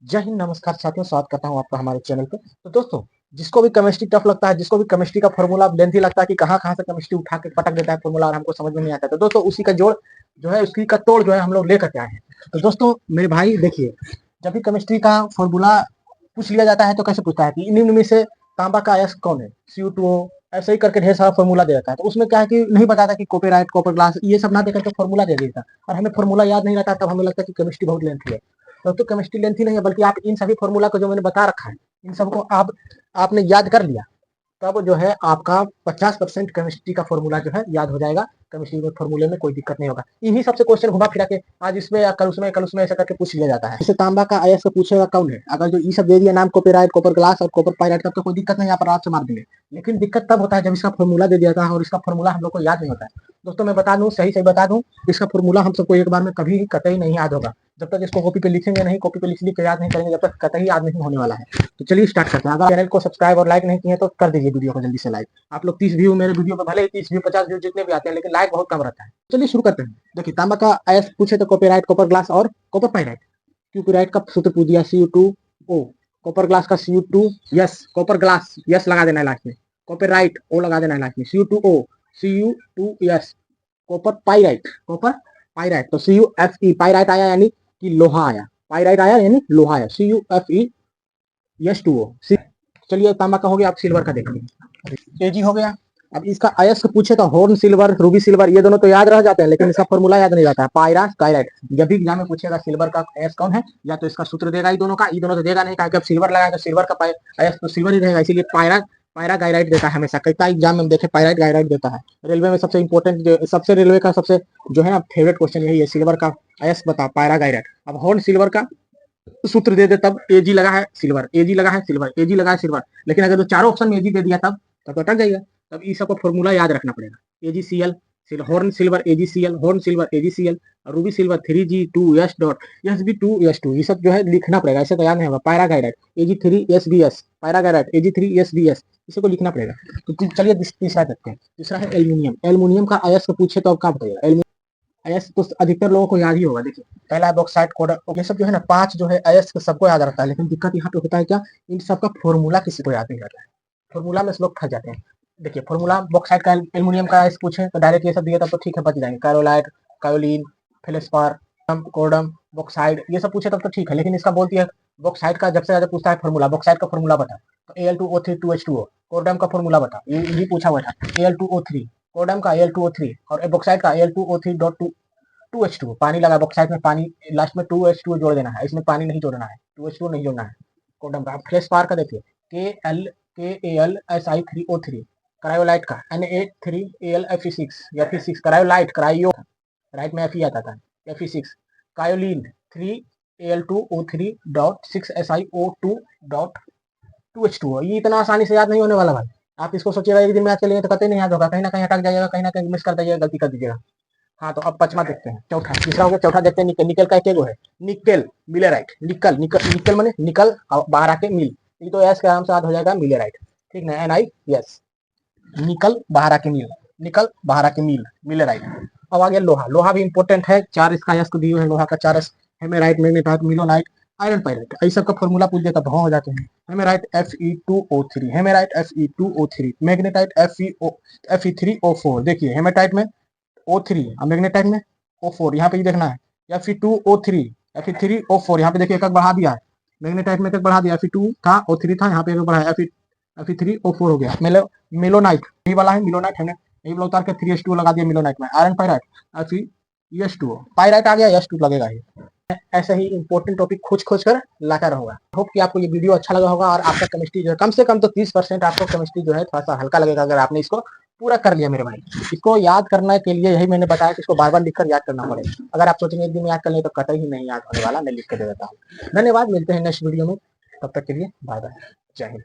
जय हिंद, नमस्कार साथियों, स्वागत करता हूँ आपका हमारे चैनल पे। तो दोस्तों, जिसको भी केमिस्ट्री टफ लगता है, जिसको भी केमिस्ट्री का फॉर्मूला लेंथी लगता है कि कहाँ-कहाँ से केमिस्ट्री उठा के पटक देता है फॉर्मूला और हमको समझ में नहीं आता है, तो दोस्तों उसी का जोड़ जो है, उसी का तोड़ जो है हम लोग लेकर के आए हैं। तो दोस्तों मेरे भाई देखिए, जब भी केमिस्ट्री का फॉर्मूला पूछ लिया जाता है तो कैसे पूछता है कि निम्न में से तांबा का अयस्क कौन है, CO2O, ऐसे ही करके ढेर सारा फॉर्मूला दे देता है। तो उसमें क्या है कि नहीं बताता कि कॉपीराइट, कॉपर ग्लास ये सब ना देकर के फॉर्मूला दे देता है और हमें फॉर्मूला याद नहीं रहता, तब हमें लगता है कि केमिस्ट्री बहुत लेंथी है। तो केमिस्ट्री लेंथी नहीं है, बल्कि आप इन सभी फॉर्मूला को जो मैंने बता रखा है, इन सबको आपने याद कर लिया, तब जो है आपका 50% केमिस्ट्री का फॉर्मूला जो है याद हो जाएगा। केमिस्ट्री के फॉर्मूले में कोई दिक्कत नहीं होगा। इन्हीं सबसे क्वेश्चन घुमा फिरा के आज इसमें या कल उसमें ऐसा करके पूछ लिया जाता है। जैसे तांबा का अयस्क पूछेगा कौन है, अगर जो ये सब दे दिया नाम, कॉपीराइट, कॉपर ग्लास और कॉपर पाइराइट, तब तो कोई दिक्कत नहीं, यहाँ पर रात से मार देंगे। लेकिन दिक्कत तब होता है जब इसका फॉर्मूला दे दिया है और इसका फॉर्मूला हम लोग को याद नहीं होता है। दोस्तों मैं बता दूं, सही बता दूं, इसका फॉर्मूला हम सबको एक बार में कभी कतई नहीं याद होगा। जब तक इसको कॉपी पे लिखेंगे नहीं, कॉपी पे लिख के याद नहीं करेंगे, जब तक कतई याद नहीं होने वाला है। तो चलिए स्टार्ट करते हैं। अगर चैनल को सब्सक्राइब और लाइक नहीं किए तो कर दीजिए वीडियो को जल्दी से लाइक। आप लोग 30 व्यू मेरे वीडियो पे भले ही 30 व्यू 50 व्यू जितने भी आते हैं, लेकिन लाइक बहुत कम रहता है। चलिए शुरू करते हैं। देखिए, तांबा का अयस्क पूछे तो कॉपीराइट, कॉपर ग्लास और कॉपर पाइराइट। क्यूपीराइट का सूत्र पूछ दिया CU2O, कॉपर ग्लास का CU2 yes, copper glass yes लगा देना है लास्ट में, कॉपीराइट ओ लगा देना है लास्ट में, CU2O CU2 yes, copper pyrite, copper pyrite तो CuFe, पाइराइट आया यानी कि लोहा आया, पाइराइट आया यानी लोहा आया, CuFeS2O। चलिए तांबा का हो गया, आप सिल्वर का देख लीजिए। Ag हो गया। अब इसका अयस्क पूछे तो हॉर्न सिल्वर, रूबी सिल्वर, ये दोनों तो याद रह जाते हैं, लेकिन इसका फॉर्मूला याद नहीं रहता है। पायरा कायराइट, जब भी एग्जाम में पूछेगा सिल्वर का अयस्क कौन है, या तो इसका सूत्र देगा, ये दोनों तो देगा नहीं, कहा सिल्वर लगाया तो सिल्वर का अयस्क तो सिल्वर ही रहेगा, इसीलिए पायरा पायरा गायराइट देता है हमेशा। कई एग्जाम में देखे पायराइट गायराइट देता है। रेलवे में सबसे इंपॉर्टेंट, सबसे रेलवे का सबसे जो है ना फेवरेट क्वेश्चन यही है, सिल्वर का अयस्क बता, पायरा गायराइट। अब हॉर्न सिल्वर का सूत्र दे दे, तब Ag लगा है सिल्वर, Ag लगा है सिल्वर, Ag लगा है सिल्वर, लेकिन अगर तो चारों ऑप्शन में Ag दे दिया तब तो अटक जाएगा। तब इस सबका फॉर्मूला याद रखना पड़ेगा। AgCl, horn silver AgCl, horn silver AgCl, Ruby silver 3G2S dot SB2S2, ये सब जो है लिखना पड़ेगा, ऐसे तो याद नहीं होगा। पायरागाइराइट Ag3SbS, पायरागाइराइट Ag3SbS, इसे को लिखना पड़ेगा। तो चलिए तीसरा देखते हैं। तीसरा है एल्यूमिनियम। एल्यूमिनियम का अयस्क पूछे तो अब क्या बताइएगा। अयस्क तो अधिकतर लोगों को याद ही होगा। देखिए, पहला बॉक्साइट कोड, ये सब जो है ना 5 जो है अयस्क सबको याद रहता है, लेकिन दिक्कत यहाँ पे होता है क्या, इन सबका फॉर्मूला किसी को याद नहीं रहता है। फॉर्मूला में लोग फंस जाते हैं। देखिए फॉर्मूला बॉक्साइट का, एल्यूमिनियम का अयस्क पूछे तो डायरेक्ट ये सब दिया तब तो ठीक है, बच जाएंगे। कैरोलाइट, कायोलिन, फेल्सपार, कोडम, बॉक्साइड, ये सब पूछे तब तो ठीक है, लेकिन इसका बोलती है बॉक्साइट का जब से ज्यादा पूछता है फॉर्मूला, बॉक्साइट का फॉर्मूला बता, तो Al2O3 कोडम का फॉर्मूला बता, ये भी पूछा हुआ था। Al2O3 कोडम का, Al2O3 और बॉक्साइट का Al2O3.2H2, पानी लगा बॉक्साइट में, पानी लास्ट में 2H2 जोड़ देना है, इसमें पानी नहीं जोड़ना है, 2H2 नहीं जोड़ना है कोडम का। फेल्सपार का देखिए KalSi3O3, क्रायोलाइट का Na3AlFe6 या Fe6, क्रायोलाइट क्रायो राइट में Fe आता था, Fe6, कायोलिन 3Al2O3.6SiO2.2H2O। ये इतना आसानी से याद नहीं होने वाला भाई। आप इसको सोचिएगा एक दिन में याद कर लेंगे तो कतई नहीं याद होगा, कहीं ना कहीं अटक जाएगा, कहीं ना कहीं मिस कर दीजिएगा, गलती कर दीजिएगा। हाँ, तो अब पचमा देखते हैं, चौथा, तीसरा हो गया, चौथा देखते हैं निकल। निकल का एक है निकल मिलेराइट, निकल निकल निकल माने निकल बाहर आके मिल, ये तो एस के आराम से याद हो जाएगा, मिलेराइट, ठीक ना, NI यस, निकल बाहर आके मिल, निकल बाहर आके मिल, मिलेराइट। अब आ गया लोहा। लोहा भी इंपॉर्टेंट है, 4 इसका यस को दिए हैं, लोहा का 4 हेमेराइट, मैग्नेटाइट, मिलोनाइट, आयरन पाइराइट, इस सब का फॉर्मूला पूछ देता तो हो जाते हैं। हेमेराइट Fe2O3, हेमेराइट Fe2O3, मैग्नेटाइट Fe3O4। देखिए हेमेटाइट में O3 और मैग्नेटाइट में O4, यहाँ पे ये देखना है Fe2O3 Fe3O4, यहाँ पे देखिए एक बढ़ा दिया है, मैग्नेटाइट में एक बढ़ा दिया, Fe2 था O3 था, यहाँ पे एक बढ़ा है Fe3O4 हो गया। मेलोनाइट यही वाला है, मिलोनाइट हमने यही वाला उतार के 3H2 लगा दिया मिलोनाइट में। आयरन पाइराइट Fe2, पाइराइट आ गया, S2 लगेगा ही। ऐसे ही इंपॉर्टेंट टॉपिक खोज खोज कर लाता रहूंगा। होप कि आपको ये वीडियो अच्छा लगा होगा और आपका केमिस्ट्री जो है कम से कम तो 30% आपको केमिस्ट्री जो है थोड़ा सा हल्का लगेगा, अगर आपने इसको पूरा कर लिया मेरे भाई। इसको याद करने के लिए यही मैंने बताया कि इसको बार बार लिखकर याद करना पड़ेगा। अगर आप सोचेंगे एक दिन में याद कर लें तो कतई ही नहीं याद होने वाला, मैं लिख के दे देता हूँ। धन्यवाद, मिलते हैं नेक्स्ट वीडियो में, तब तक के लिए बाय बाय, जय हिंद।